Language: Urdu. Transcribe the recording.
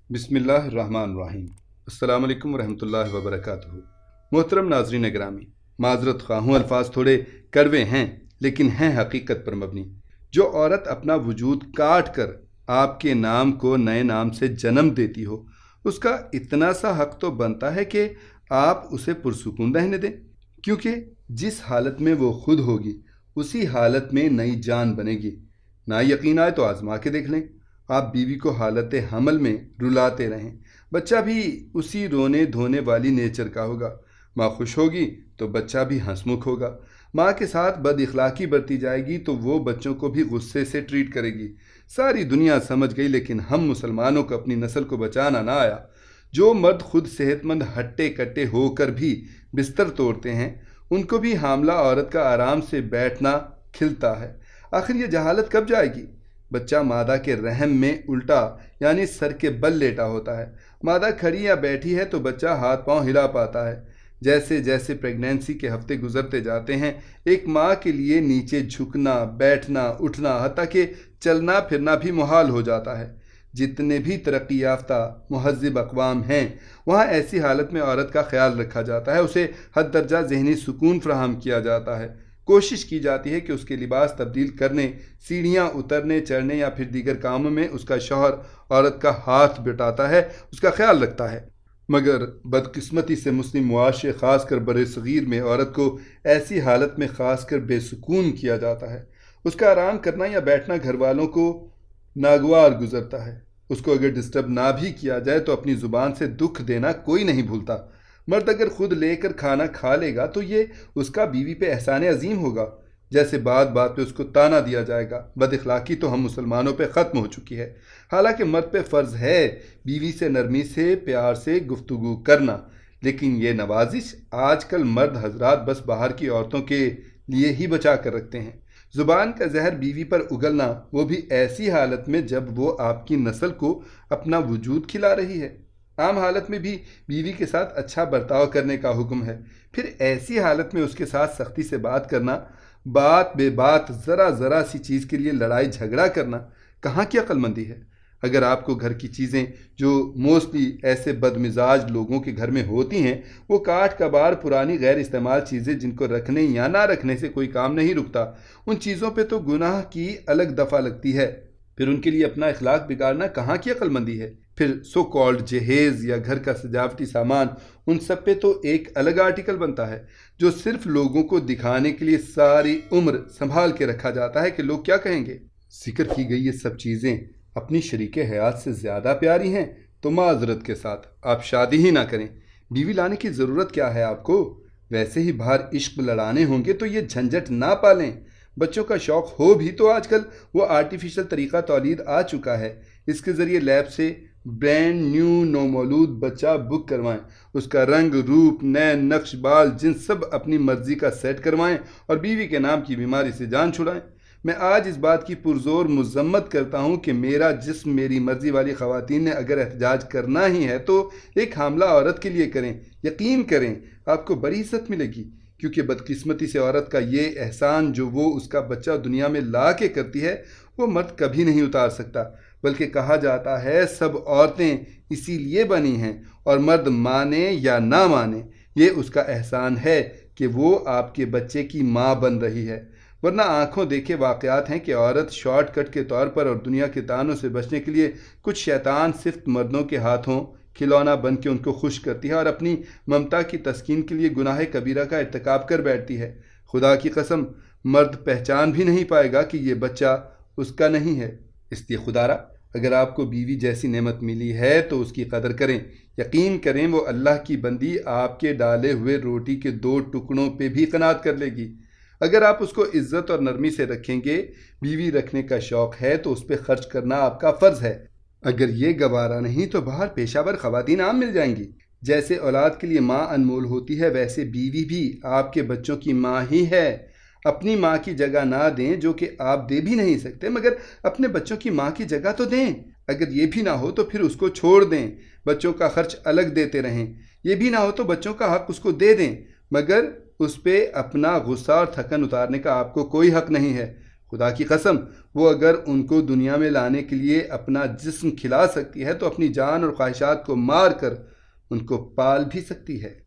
بسم اللہ الرحمن الرحیم۔ السلام علیکم ورحمۃ اللہ وبرکاتہ۔ محترم ناظرین گرامی، معذرت خواہ ہوں، الفاظ تھوڑے کڑوے ہیں لیکن ہیں حقیقت پر مبنی۔ جو عورت اپنا وجود کاٹ کر آپ کے نام کو نئے نام سے جنم دیتی ہو، اس کا اتنا سا حق تو بنتا ہے کہ آپ اسے پرسکون رہنے دیں، کیونکہ جس حالت میں وہ خود ہوگی اسی حالت میں نئی جان بنے گی۔ نہ یقین آئے تو آزما کے دیکھ لیں۔ آپ بیوی کو حالت حمل میں رلاتے رہیں، بچہ بھی اسی رونے دھونے والی نیچر کا ہوگا۔ ماں خوش ہوگی تو بچہ بھی ہنس مکھ ہوگا۔ ماں کے ساتھ بد اخلاقی برتی جائے گی تو وہ بچوں کو بھی غصے سے ٹریٹ کرے گی۔ ساری دنیا سمجھ گئی، لیکن ہم مسلمانوں کو اپنی نسل کو بچانا نہ آیا۔ جو مرد خود صحت مند ہٹے کٹے ہو کر بھی بستر توڑتے ہیں، ان کو بھی حاملہ عورت کا آرام سے بیٹھنا کھلتا ہے۔ آخر یہ جہالت کب جائے گی؟ بچہ مادہ کے رحم میں الٹا یعنی سر کے بل لیٹا ہوتا ہے۔ مادہ کھڑی یا بیٹھی ہے تو بچہ ہاتھ پاؤں ہلا پاتا ہے۔ جیسے جیسے پریگنینسی کے ہفتے گزرتے جاتے ہیں، ایک ماں کے لیے نیچے جھکنا، بیٹھنا، اٹھنا، حتیٰ کہ چلنا پھرنا بھی محال ہو جاتا ہے۔ جتنے بھی ترقی یافتہ مہذب اقوام ہیں، وہاں ایسی حالت میں عورت کا خیال رکھا جاتا ہے، اسے حد درجہ ذہنی سکون فراہم کیا جاتا ہے۔ کوشش کی جاتی ہے کہ اس کے لباس تبدیل کرنے، سیڑھیاں اترنے چڑھنے یا پھر دیگر کاموں میں اس کا شوہر عورت کا ہاتھ بٹاتا ہے، اس کا خیال رکھتا ہے۔ مگر بدقسمتی سے مسلم معاشرے خاص کر بر صغیر میں عورت کو ایسی حالت میں خاص کر بے سکون کیا جاتا ہے۔ اس کا آرام کرنا یا بیٹھنا گھر والوں کو ناگوار گزرتا ہے۔ اس کو اگر ڈسٹرب نہ بھی کیا جائے تو اپنی زبان سے دکھ دینا کوئی نہیں بھولتا۔ مرد اگر خود لے کر کھانا کھا لے گا تو یہ اس کا بیوی پہ احسان عظیم ہوگا، جیسے بات بات پہ اس کو تانا دیا جائے گا۔ بد اخلاقی تو ہم مسلمانوں پہ ختم ہو چکی ہے۔ حالانکہ مرد پہ فرض ہے بیوی سے نرمی سے پیار سے گفتگو کرنا، لیکن یہ نوازش آج کل مرد حضرات بس باہر کی عورتوں کے لیے ہی بچا کر رکھتے ہیں۔ زبان کا زہر بیوی پر اگلنا، وہ بھی ایسی حالت میں جب وہ آپ کی نسل کو اپنا وجود کھلا رہی ہے۔ عام حالت میں بھی بیوی کے ساتھ اچھا برتاؤ کرنے کا حکم ہے، پھر ایسی حالت میں اس کے ساتھ سختی سے بات کرنا، بات بے بات ذرا ذرا سی چیز کے لیے لڑائی جھگڑا کرنا کہاں کی عقل مندی ہے؟ اگر آپ کو گھر کی چیزیں جو موسٹلی ایسے بد مزاج لوگوں کے گھر میں ہوتی ہیں، وہ کاٹ کباڑ پرانی غیر استعمال چیزیں جن کو رکھنے یا نہ رکھنے سے کوئی کام نہیں رکتا، ان چیزوں پہ تو گناہ کی الگ دفعہ لگتی ہے، پھر ان کے لیے اپنا اخلاق بگاڑنا کہاں کی عقل مندی ہے؟ پھر سو کالڈ جہیز یا گھر کا سجاوٹی سامان، ان سب پہ تو ایک الگ آرٹیکل بنتا ہے جو صرف لوگوں کو دکھانے کے لیے ساری عمر سنبھال کے رکھا جاتا ہے کہ لوگ کیا کہیں گے۔ ذکر کی گئی یہ سب چیزیں اپنی شریک حیات سے زیادہ پیاری ہیں تو معذرت کے ساتھ آپ شادی ہی نہ کریں۔ بیوی لانے کی ضرورت کیا ہے آپ کو؟ ویسے ہی باہر عشق لڑانے ہوں گے تو یہ جھنجٹ نہ پالیں۔ بچوں کا شوق ہو بھی تو آج کل وہ آرٹیفیشل طریقہ تولید آ چکا ہے، اس کے ذریعے لیب سے برینڈ نیو نومولود بچہ بک کروائیں، اس کا رنگ روپ نئے نقش بال جن سب اپنی مرضی کا سیٹ کروائیں اور بیوی کے نام کی بیماری سے جان چھڑائیں۔ میں آج اس بات کی پرزور مذمت کرتا ہوں کہ میرا جسم میری مرضی والی خواتین نے اگر احتجاج کرنا ہی ہے تو ایک حاملہ عورت کے لیے کریں۔ یقین کریں آپ کو بڑی عزت ملے گی، کیونکہ بدقسمتی سے عورت کا یہ احسان جو وہ اس کا بچہ دنیا میں لا کے کرتی ہے، وہ مرد کبھی نہیں اتار سکتا۔ بلکہ کہا جاتا ہے سب عورتیں اسی لیے بنی ہیں، اور مرد مانے یا نہ مانے یہ اس کا احسان ہے کہ وہ آپ کے بچے کی ماں بن رہی ہے۔ ورنہ آنکھوں دیکھے واقعات ہیں کہ عورت شارٹ کٹ کے طور پر اور دنیا کے تانوں سے بچنے کے لیے کچھ شیطان صفت مردوں کے ہاتھوں کھلونا بن کے ان کو خوش کرتی ہے اور اپنی ممتا کی تسکین کے لیے گناہ کبیرہ کا ارتکاب کر بیٹھتی ہے۔ خدا کی قسم مرد پہچان بھی نہیں پائے گا کہ یہ بچہ اس کا نہیں ہے۔ اس لیے خدا را اگر آپ کو بیوی جیسی نعمت ملی ہے تو اس کی قدر کریں۔ یقین کریں وہ اللہ کی بندی آپ کے ڈالے ہوئے روٹی کے 2 ٹکڑوں پہ بھی قناعت کر لے گی۔ اگر آپ اس کو عزت اور نرمی سے رکھیں گے، بیوی رکھنے کا شوق ہے تو اس پہ خرچ کرنا آپ کا فرض ہے۔ اگر یہ گوارا نہیں تو باہر پیشہ ور خواتین عام مل جائیں گی۔ جیسے اولاد کے لیے ماں انمول ہوتی ہے، ویسے بیوی بھی آپ کے بچوں کی ماں ہی ہے۔ اپنی ماں کی جگہ نہ دیں جو کہ آپ دے بھی نہیں سکتے، مگر اپنے بچوں کی ماں کی جگہ تو دیں۔ اگر یہ بھی نہ ہو تو پھر اس کو چھوڑ دیں، بچوں کا خرچ الگ دیتے رہیں۔ یہ بھی نہ ہو تو بچوں کا حق اس کو دے دیں، مگر اس پہ اپنا غصہ اور تھکن اتارنے کا آپ کو کوئی حق نہیں ہے۔ خدا کی قسم، وہ اگر ان کو دنیا میں لانے کے لیے اپنا جسم کھلا سکتی ہے تو اپنی جان اور خواہشات کو مار کر ان کو پال بھی سکتی ہے۔